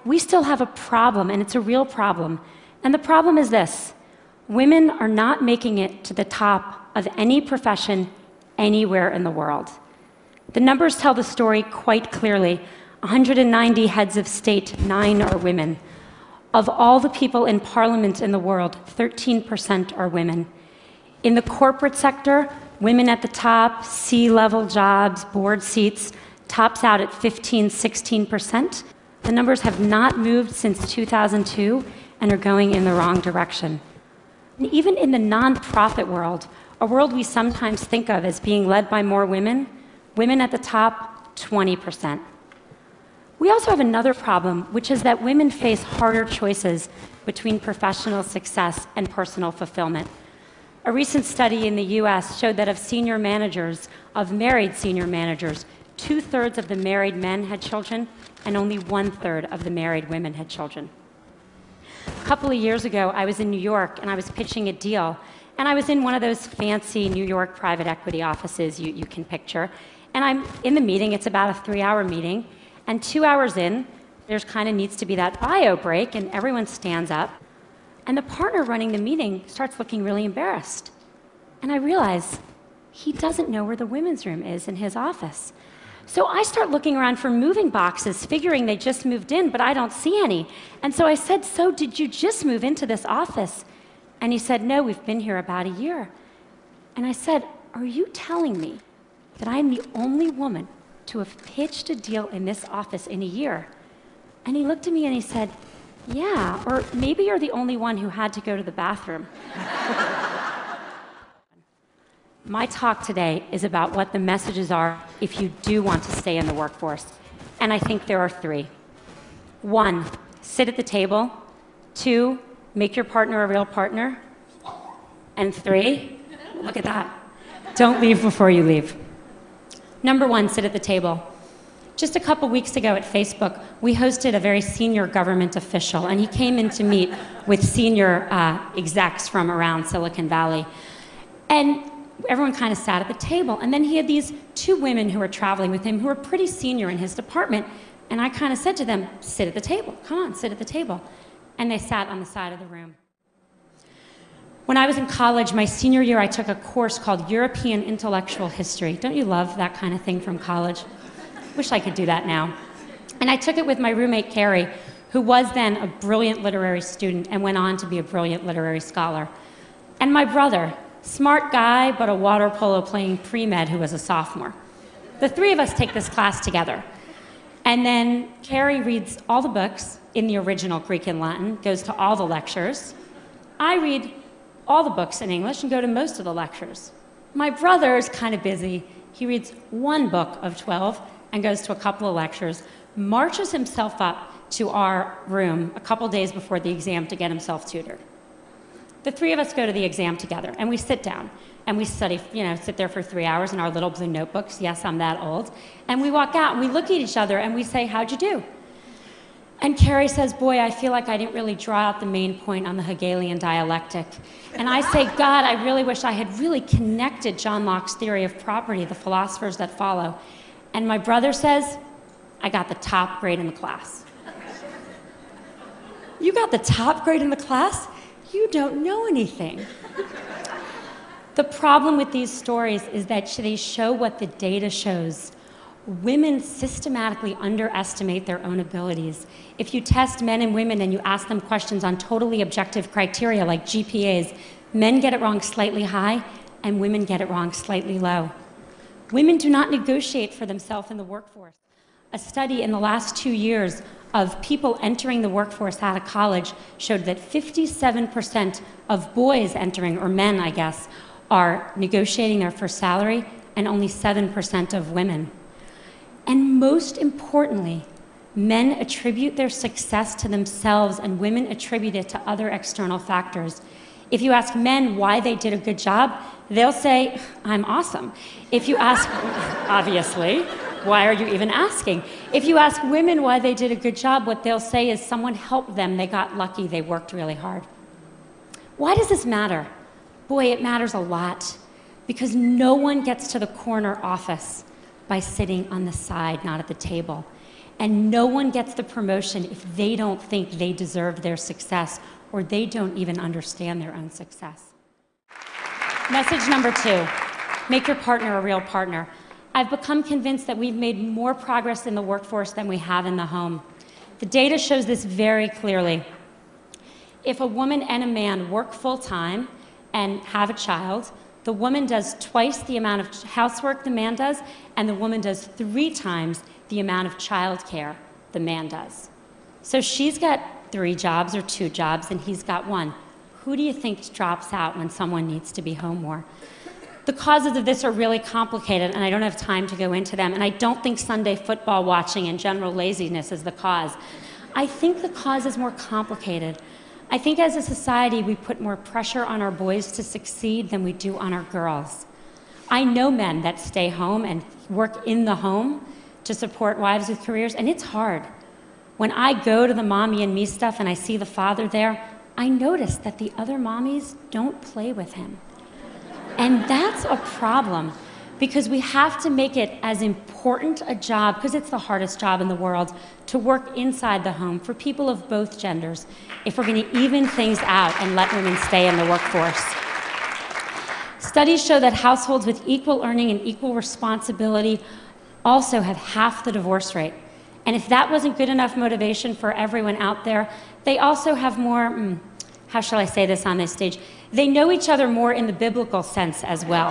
we still have a problem, and it's a real problem. And the problem is this: women are not making it to the top of any profession anywhere in the world. The numbers tell the story quite clearly. 190 heads of state, 9 are women. Of all the people in parliament in the world, 13% are women. In the corporate sector, women at the top, C-level jobs, board seats, tops out at 15, 16%. The numbers have not moved since 2002 and are going in the wrong direction. And even in the nonprofit world, a world we sometimes think of as being led by more women, women at the top, 20%. We also have another problem, which is that women face harder choices between professional success and personal fulfillment. A recent study in the US showed that of senior managers, of married senior managers, 2/3 of the married men had children, and only 1/3 of the married women had children. A couple of years ago, I was in New York, and I was pitching a deal, and I was in one of those fancy New York private equity offices you can picture, and I'm in the meeting. It's about a 3-hour meeting, and 2 hours in, there's kind of needs to be that bio break, and everyone stands up, and the partner running the meeting starts looking really embarrassed. And I realize he doesn't know where the women's room is in his office. So I start looking around for moving boxes, figuring they just moved in, but I don't see any. And so I said, "So did you just move into this office?" And he said, "No, we've been here about a year." And I said, "Are you telling me that I am the only woman to have pitched a deal in this office in a year?" And he looked at me and he said, "Yeah, or maybe you're the only one who had to go to the bathroom." My talk today is about what the messages are if you do want to stay in the workforce. And I think there are 3. 1, sit at the table. 2, make your partner a real partner. And 3, look at that, don't leave before you leave. Number 1, sit at the table. Just a couple weeks ago at Facebook, we hosted a very senior government official, and he came in to meet with senior execs from around Silicon Valley. And everyone kind of sat at the table, and then he had these 2 women who were traveling with him who were pretty senior in his department, and I kind of said to them, "Sit at the table, come on, sit at the table." And they sat on the side of the room. When I was in college, my senior year, I took a course called European Intellectual History. Don't you love that kind of thing from college? Wish I could do that now. And I took it with my roommate, Carrie, who was then a brilliant literary student and went on to be a brilliant literary scholar. And my brother, smart guy, but a water polo playing pre-med who was a sophomore. The 3 of us take this class together. And then Carrie reads all the books in the original Greek and Latin, goes to all the lectures. I read all the books in English and go to most of the lectures. My brother is kind of busy. He reads 1 book of 12 and goes to a couple of lectures, marches himself up to our room a couple days before the exam to get himself tutored. The 3 of us go to the exam together, and we sit down, and we study, sit there for 3 hours in our little blue notebooks. Yes, I'm that old. And we walk out, and we look at each other, and we say, "How'd you do?" And Carrie says, "Boy, I feel like I didn't really draw out the main point on the Hegelian dialectic." And I say, "God, I really wish I had really connected John Locke's theory of property, the philosophers that follow." And my brother says, "I got the top grade in the class." You got the top grade in the class? You don't know anything. The problem with these stories is that they show what the data shows. Women systematically underestimate their own abilities. If you test men and women and you ask them questions on totally objective criteria like GPAs, men get it wrong slightly high and women get it wrong slightly low. Women do not negotiate for themselves in the workforce. A study in the last 2 years of people entering the workforce out of college showed that 57% of boys entering, or men, I guess, are negotiating their first salary, and only 7% of women. And most importantly, men attribute their success to themselves and women attribute it to other external factors. If you ask men why they did a good job, they'll say, "I'm awesome." If you ask, obviously, why are you even asking? If you ask women why they did a good job, what they'll say is someone helped them, they got lucky, they worked really hard. Why does this matter? Boy, it matters a lot, because no one gets to the corner office by sitting on the side, not at the table. And no one gets the promotion if they don't think they deserve their success or they don't even understand their own success. Message number 2, make your partner a real partner. I've become convinced that we've made more progress in the workforce than we have in the home. The data shows this very clearly. If a woman and a man work full-time and have a child, the woman does twice the amount of housework the man does, and the woman does 3 times the amount of childcare the man does. So she's got 3 jobs or 2 jobs, and he's got 1. Who do you think drops out when someone needs to be home more? The causes of this are really complicated, and I don't have time to go into them, and I don't think Sunday football watching and general laziness is the cause. I think the cause is more complicated. I think as a society, we put more pressure on our boys to succeed than we do on our girls. I know men that stay home and work in the home to support wives with careers, and it's hard. When I go to the mommy and me stuff and I see the father there, I notice that the other mommies don't play with him. And that's a problem, because we have to make it as important a job, because it's the hardest job in the world, to work inside the home for people of both genders if we're going to even things out and let women stay in the workforce. Studies show that households with equal earning and equal responsibility also have half the divorce rate. And if that wasn't good enough motivation for everyone out there, they also have more, how shall I say this on this stage? They know each other more in the biblical sense as well.